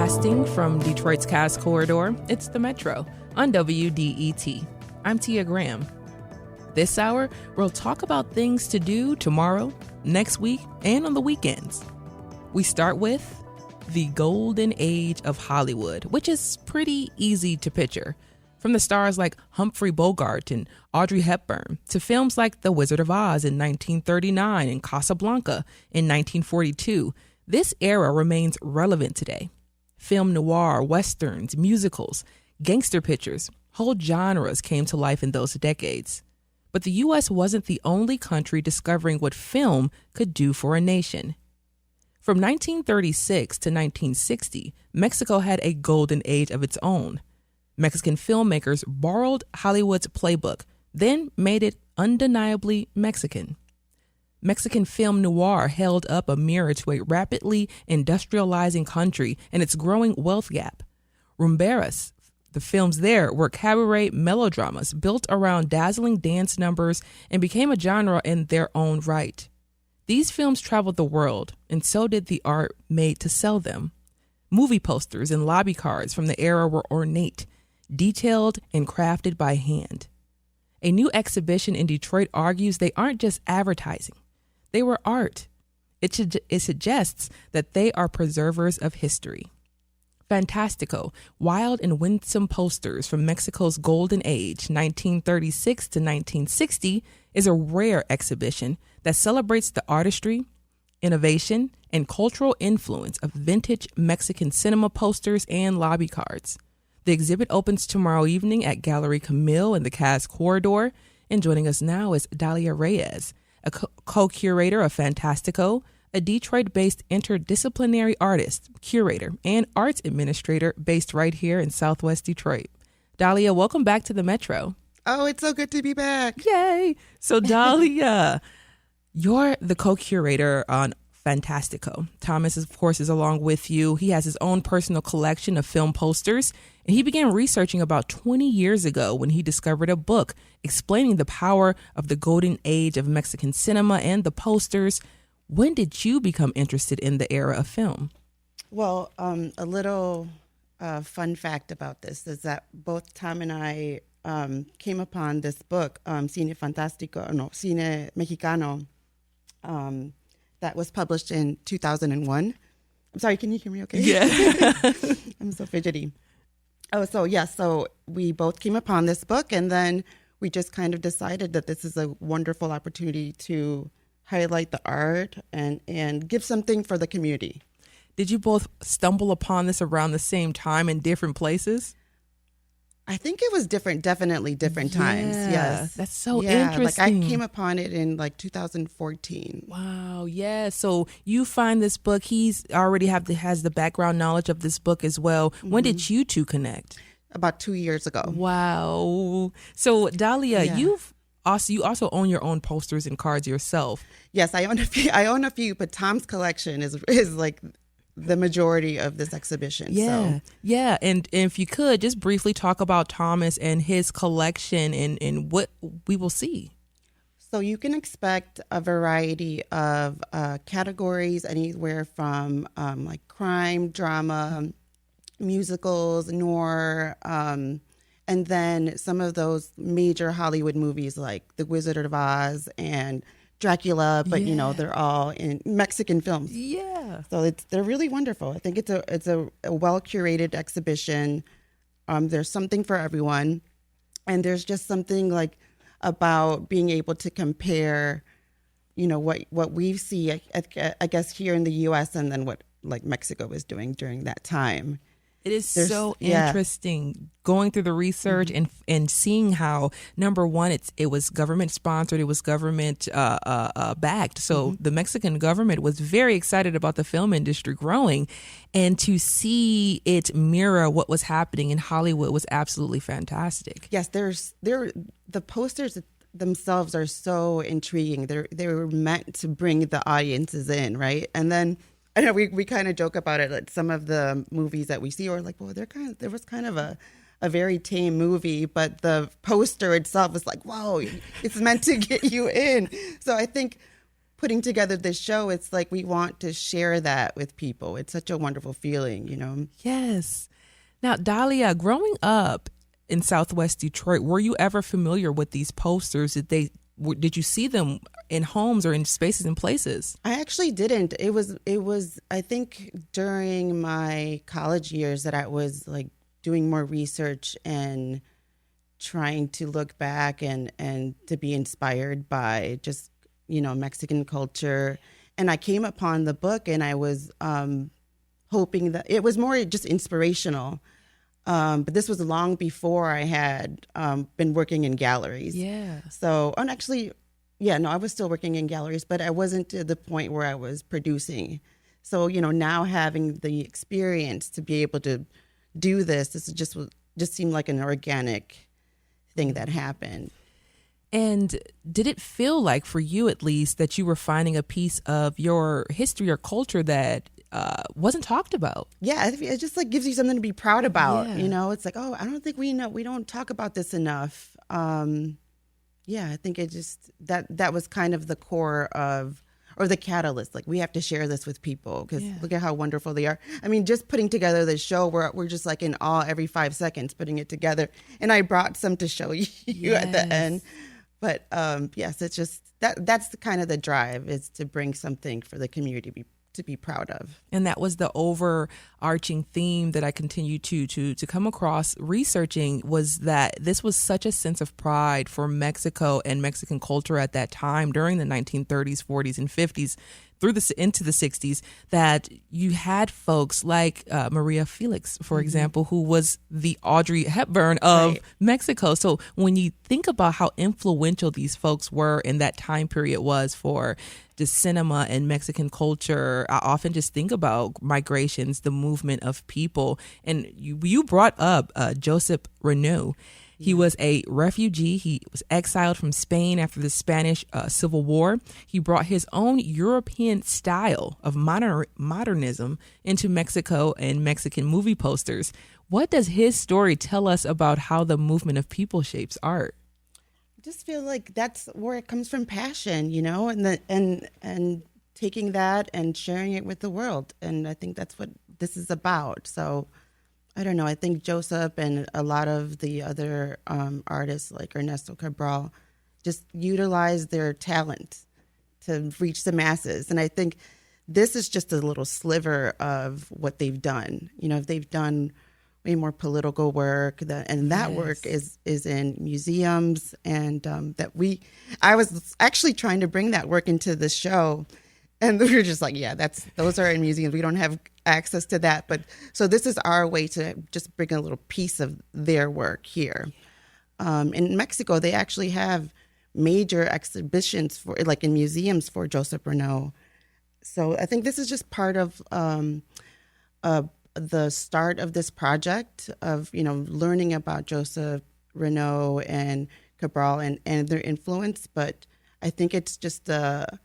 Broadcasting from Detroit's Cast Corridor, it's the Metro on WDET. I'm Tia Graham. This hour, we'll talk about things to do tomorrow, next week, and on the weekends. We start with the golden age of Hollywood, which is pretty easy to picture. From the stars like Humphrey Bogart and Audrey Hepburn to films like The Wizard of Oz in 1939 and Casablanca in 1942, this era remains relevant today. Film noir, westerns, musicals, gangster pictures, whole genres came to life in those decades. But the U.S. wasn't the only country discovering what film could do for a nation. From 1936 to 1960, Mexico had a golden age of its own. Mexican filmmakers borrowed Hollywood's playbook, then made it undeniably Mexican. Mexican film noir held up a mirror to a rapidly industrializing country and its growing wealth gap. Rumberas, the films there were cabaret melodramas built around dazzling dance numbers and became a genre in their own right. These films traveled the world, and so did the art made to sell them. Movie posters and lobby cards from the era were ornate, detailed, and crafted by hand. A new exhibition in Detroit argues they aren't just advertising. They were art. It suggests that they are preservers of history. Fantastico, wild and winsome posters from Mexico's golden age, 1936 to 1960, is a rare exhibition that celebrates the artistry, innovation, and cultural influence of vintage Mexican cinema posters and lobby cards. The exhibit opens tomorrow evening at Gallery Camille in the Cast Corridor, and joining us now is Dalia Reyes, a co-curator of Fantastico, a Detroit-based interdisciplinary artist, curator, and arts administrator based right here in Southwest Detroit. Dalia, welcome back to the Metro. Oh, it's so good to be back. Yay. So Dalia, you're the co-curator on Fantastico. Thomas, of course, is along with you. He has his own personal collection of film posters, and he began researching about 20 years ago when he discovered a book explaining the power of the golden age of Mexican cinema and the posters. When did you become interested in the era of film? Well, a little fun fact about this is that both Tom and I came upon this book, Cine Mexicano, that was published in 2001. I'm sorry, can you hear me okay? Yeah. I'm so fidgety. So we both came upon this book, and then we just kind of decided that this is a wonderful opportunity to highlight the art and give something for the community. Did you both stumble upon this around the same time in different places? I think it was definitely different times. Yes. That's so interesting. Like I came upon it in 2014. Wow. Yeah. So you find this book, he's already has the background knowledge of this book as well. Mm-hmm. When did you two connect? About 2 years ago. Wow. So Dalia, you also own your own posters and cards yourself. Yes, I own a few, but Tom's collection is like the majority of this exhibition. Yeah. And if you could just briefly talk about Thomas and his collection and what we will see. So you can expect a variety of categories, anywhere from like crime, drama, musicals, noir, and then some of those major Hollywood movies like The Wizard of Oz and Dracula, but they're all in Mexican films. Yeah. So they're really wonderful. I think it's a well curated exhibition. There's something for everyone, and there's just something like about being able to compare, what we see, I guess here in the U.S. and then what like Mexico was doing during that time. It is so interesting going through the research and seeing how, number one, it was government sponsored, it was government backed. So the Mexican government was very excited about the film industry growing, and to see it mirror what was happening in Hollywood was absolutely fantastic. Yes, the posters themselves are so intriguing. They were meant to bring the audiences in, right? And then I know we kind of joke about it. Like some of the movies that we see are like, well, there was kind of a very tame movie, but the poster itself is like, whoa, it's meant to get you in. So I think putting together this show, it's like we want to share that with people. It's such a wonderful feeling, you know? Yes. Now, Dalia, growing up in Southwest Detroit, were you ever familiar with these posters? Did you see them in homes or in spaces and places? I actually didn't. It was I think during my college years that I was like doing more research and trying to look back and to be inspired by just, you know, Mexican culture. And I came upon the book and I was hoping that it was more just inspirational. But this was long before I had been working in galleries. Yeah. So, and actually, yeah, no, I was still working in galleries, but I wasn't to the point where I was producing. So, you know, now having the experience to be able to do this is just seemed like an organic thing that happened. And did it feel like, for you at least, that you were finding a piece of your history or culture that wasn't talked about? Yeah, it just like gives you something to be proud about. Yeah. You know, it's like, oh, I don't think we don't talk about this enough. Yeah, I think it just that was kind of the core of, or the catalyst. Like, we have to share this with people because look at how wonderful they are. I mean, just putting together this show, we're just like in awe every 5 seconds putting it together. And I brought some to show you at the end. But yes, it's just that's the kind of the drive, is to bring something for the community to be proud of. And that was the overarching theme that I continue to come across researching, was that this was such a sense of pride for Mexico and Mexican culture at that time during the 1930s, 40s, and 50s into the 60s, that you had folks like Maria Felix, for example, who was the Audrey Hepburn of Mexico. So when you think about how influential these folks were in that time period was for the cinema and Mexican culture, I often just think about migrations, the movement of people. And you brought up Joseph Renaud. He was a refugee. He was exiled from Spain after the Spanish Civil War. He brought his own European style of modernism into Mexico and Mexican movie posters. What does his story tell us about how the movement of people shapes art? I just feel like that's where it comes from, passion, you know, and taking that and sharing it with the world. And I think that's what this is about. So I don't know. I think Joseph and a lot of the other artists like Ernesto Cabral just utilize their talent to reach the masses. And I think this is just a little sliver of what they've done. You know, they've done way more political work, that work is in museums, and I was actually trying to bring that work into the show. And we were just like, yeah, those are in museums. We don't have access to that. But so this is our way to just bring a little piece of their work here. In Mexico, they actually have major exhibitions for, like, in museums for Joseph Renaud. So I think this is just part of the start of this project of, you know, learning about Joseph Renaud and Cabral and their influence. But I think it's just the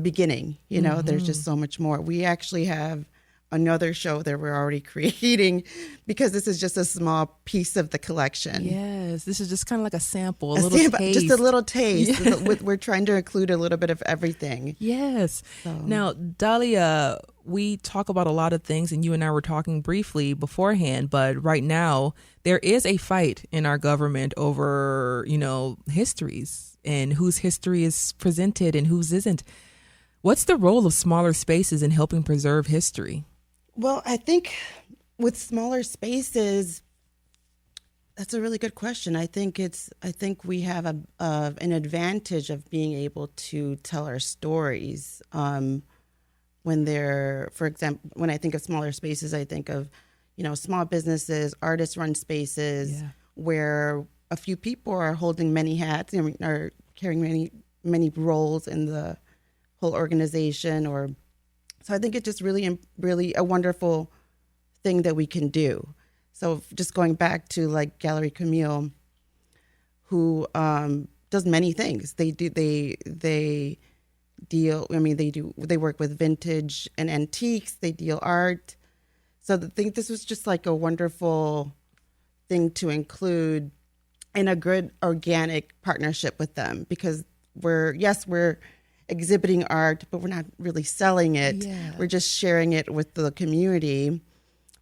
beginning, you know. There's just so much more. We actually have another show that we're already creating, because this is just a small piece of the collection. Yes, this is just kind of like a sample, taste. Just a little taste. Yeah. We're trying to include a little bit of everything. Yes. So. Now, Dalia, we talk about a lot of things, and you and I were talking briefly beforehand, but right now there is a fight in our government over, you know, histories and whose history is presented and whose isn't. What's the role of smaller spaces in helping preserve history? Well, I think with smaller spaces, that's a really good question. I think we have an advantage of being able to tell our stories. When they're, for example, when I think of smaller spaces, I think of, you know, small businesses, artist-run spaces, where a few people are holding many hats and are carrying many roles in the whole organization. So I think it's just really a wonderful thing that we can do. So just going back to like Gallery Camille, who does many things. They work with vintage and antiques. They deal art. So I think this was just like a wonderful thing to include in a good organic partnership with them, because we're exhibiting art, but we're not really selling it. Yeah. We're just sharing it with the community.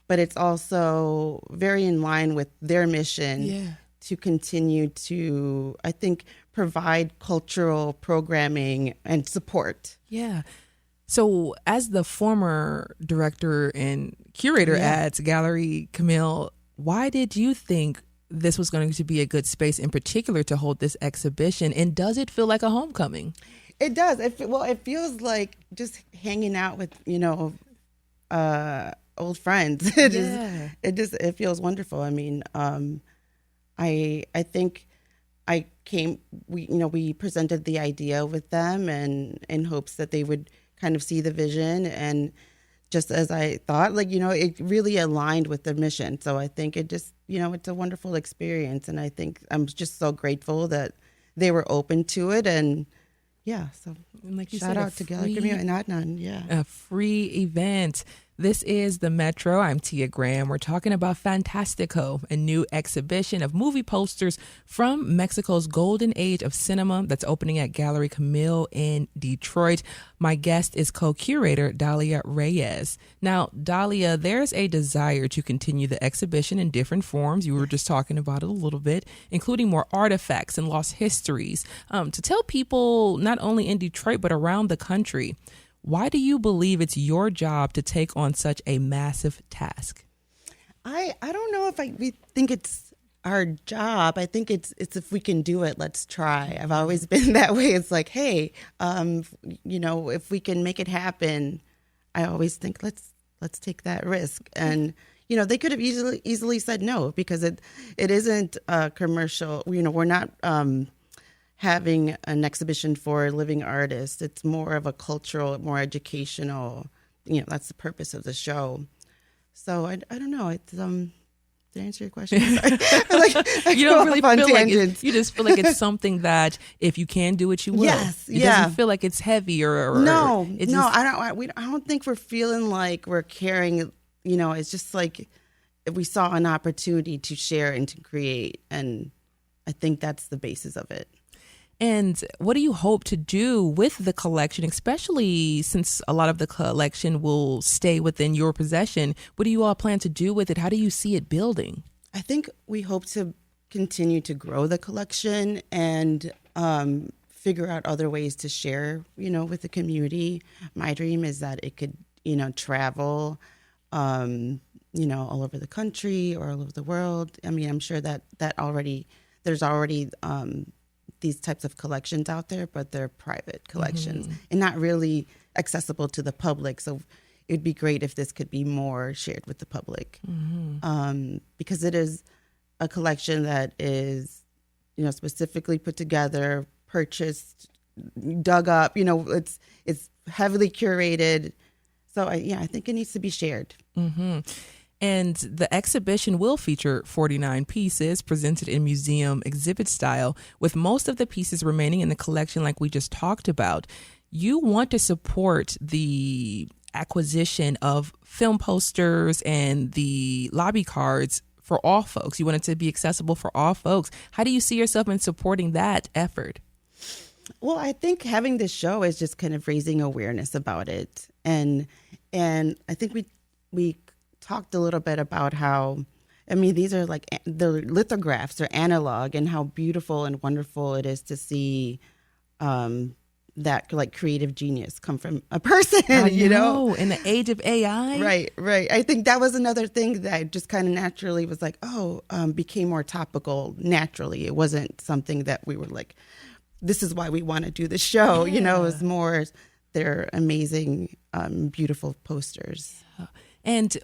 But it's also very in line with their mission to continue to, I think, provide cultural programming and support. Yeah. So as the former director and curator at Gallery Camille, why did you think this was going to be a good space in particular to hold this exhibition? And does it feel like a homecoming? It does. It feels like just hanging out with, old friends. It feels wonderful. I mean, I think we presented the idea with them and in hopes that they would kind of see the vision, and just as I thought, it really aligned with the mission. So I think it just, it's a wonderful experience, and I think I'm just so grateful that they were open to it. And so and like you shout said, out to Gallery Camille and Adnan. A free event. This is The Metro. I'm Tia Graham. We're talking about Fantastico, a new exhibition of movie posters from Mexico's golden age of cinema that's opening at Gallery Camille in Detroit. My guest is co-curator Dalia Reyes. Now, Dalia, there's a desire to continue the exhibition in different forms. You were just talking about it a little bit, including more artifacts and lost histories, to tell people not only in Detroit but around the country. Why do you believe it's your job to take on such a massive task? I don't know if we think it's our job. I think it's if we can do it, let's try. I've always been that way. It's like, hey, if we can make it happen, I always think let's take that risk. And they could have easily said no, because it isn't a commercial. We're not having an exhibition for living artists. It's more of a cultural, more educational, that's the purpose of the show. So I don't know. It's to answer your question. You don't really feel like you just feel like it's something that if you can do it, you will. Yes, it doesn't feel like it's heavy or no. I don't think we're feeling like we're carrying. It's just like if we saw an opportunity to share and to create, and I think that's the basis of it. And what do you hope to do with the collection, especially since a lot of the collection will stay within your possession? What do you all plan to do with it? How do you see it building? I think we hope to continue to grow the collection and figure out other ways to share, with the community. My dream is that it could, travel, all over the country or all over the world. I mean, I'm sure that there's already these types of collections out there, but they're private collections and not really accessible to the public. So it'd be great if this could be more shared with the public, because it is a collection that is, specifically put together, purchased, dug up. It's heavily curated. So I think it needs to be shared. Mm-hmm. And the exhibition will feature 49 pieces presented in museum exhibit style, with most of the pieces remaining in the collection like we just talked about. You want to support the acquisition of film posters and the lobby cards for all folks. You want it to be accessible for all folks. How do you see yourself in supporting that effort? Well, I think having this show is just kind of raising awareness about it. And I think we talked a little bit about how, these are like the lithographs are analog, and how beautiful and wonderful it is to see that like creative genius come from a person, in the age of AI. Right. I think that was another thing that just kind of naturally was like, became more topical naturally. It wasn't something that we were like, this is why we want to do the show. It was more, they're amazing, beautiful posters. And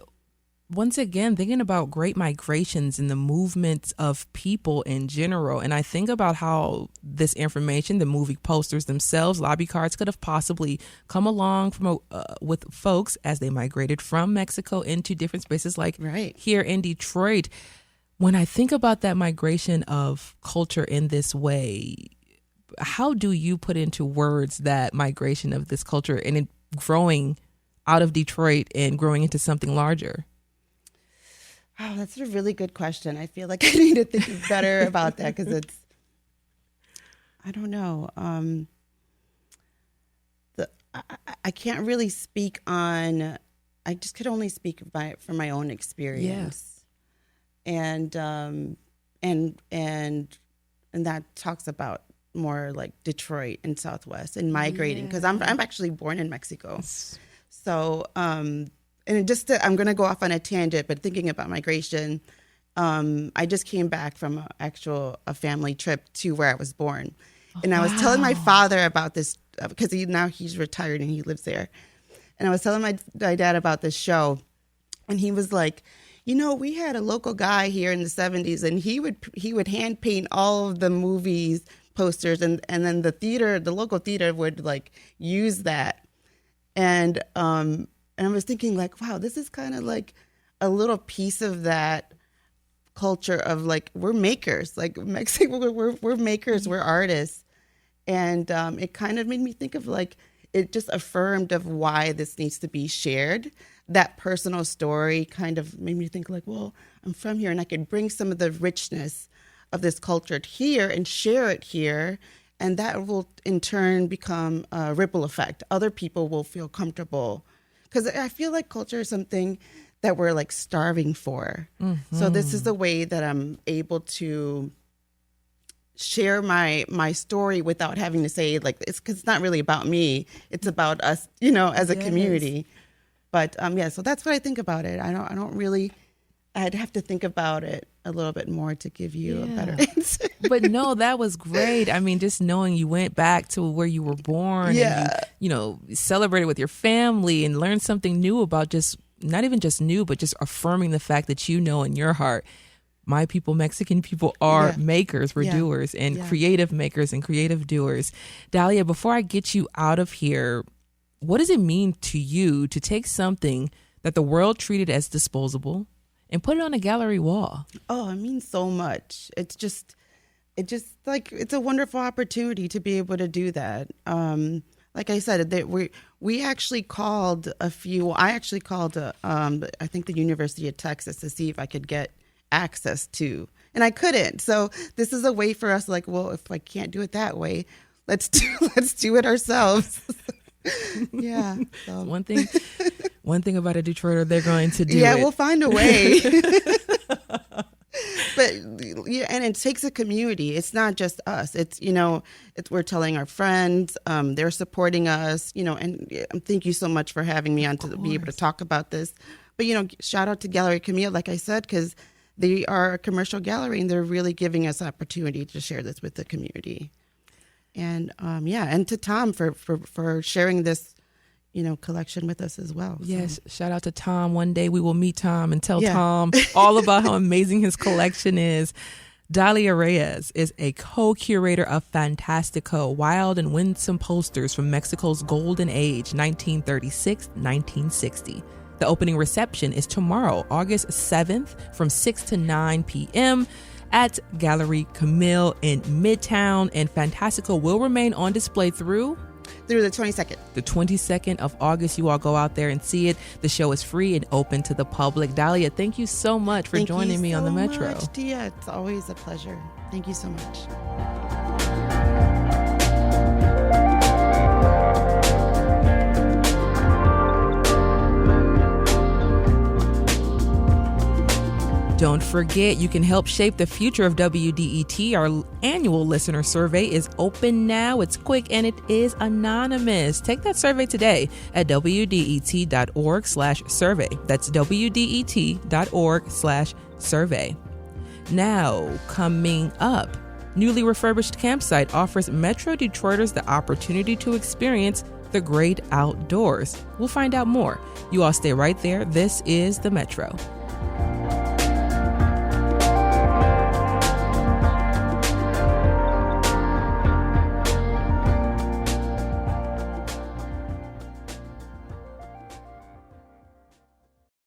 once again, thinking about great migrations and the movements of people in general. And I think about how this information, the movie posters themselves, lobby cards, could have possibly come along from with folks as they migrated from Mexico into different spaces like here in Detroit. When I think about that migration of culture in this way, how do you put into words that migration of this culture and it growing out of Detroit and growing into something larger? Oh, that's a really good question. I feel like I need to think better about that, because I don't know. I can't really speak on. I just could only speak from my own experience, and that talks about more like Detroit and Southwest and migrating, because I'm actually born in Mexico. So and I'm going to go off on a tangent, but thinking about migration, I just came back from a family trip to where I was born, and I was telling my father about this because he's retired and he lives there, and I was telling my dad about this show, and he was like, we had a local guy here in the 70s, and he would hand paint all of the movies posters, and then the local theater would like use that, and I was thinking like, wow, this is kind of like a little piece of that culture of like, we're makers, like Mexico, we're makers, we're artists, and it kind of made me think of like, it just affirmed of why this needs to be shared. That personal story kind of made me think like, well, I'm from here and I could bring some of the richness of this culture here and share it here. And that will in turn become a ripple effect. Other people will feel comfortable. Because I feel like culture is something that we're like starving for. Mm-hmm. So this is the way that I'm able to share my story without having to say like, because it's not really about me. It's about us, as a community. But so that's what I think about it. I don't really. I'd have to think about it a little bit more to give you a better answer. But no, that was great. I mean, just knowing you went back to where you were born, and you celebrated with your family and learned something new about just not even just new, but just affirming the fact that in your heart, my people, Mexican people, are makers, we're doers, and creative makers and creative doers. Dalia, before I get you out of here, what does it mean to you to take something that the world treated as disposable and put it on a gallery wall? Oh, it means so much. It just like, it's a wonderful opportunity to be able to do that. Like I said, that we actually called I think the University of Texas to see if I could get access to, and I couldn't. So this is a way for us, like, well, if I can't do it that way, let's do it ourselves. Yeah. So. One thing about a Detroiter, they're going to do it. Yeah, we'll find a way. But and it takes a community. It's not just us. It's we're telling our friends. They're supporting us. And thank you so much for having me on to be able to talk about this. But shout out to Gallery Camille, like I said, because they are a commercial gallery and they're really giving us opportunity to share this with the community. And and to Tom for sharing this, collection with us as well. Yes, shout out to Tom. One day we will meet Tom and tell Tom all about how amazing his collection is. Dalia Reyes is a co-curator of Fantastico, wild and winsome posters from Mexico's golden age, 1936-1960. The opening reception is tomorrow, August 7th from 6 to 9 p.m. at Gallery Camille in Midtown, and Fantastico will remain on display through the 22nd. The 22nd of August. You all go out there and see it. The show is free and open to the public. Dalia, thank you so much for joining me on the Metro. Thank you so much, Tia. It's always a pleasure. Thank you so much. Don't forget, you can help shape the future of WDET. Our annual listener survey is open now. It's quick and it is anonymous. Take that survey today at WDET.org/survey. That's WDET.org/survey. Now, coming up, newly refurbished campsite offers Metro Detroiters the opportunity to experience the great outdoors. We'll find out more. You all stay right there. This is The Metro.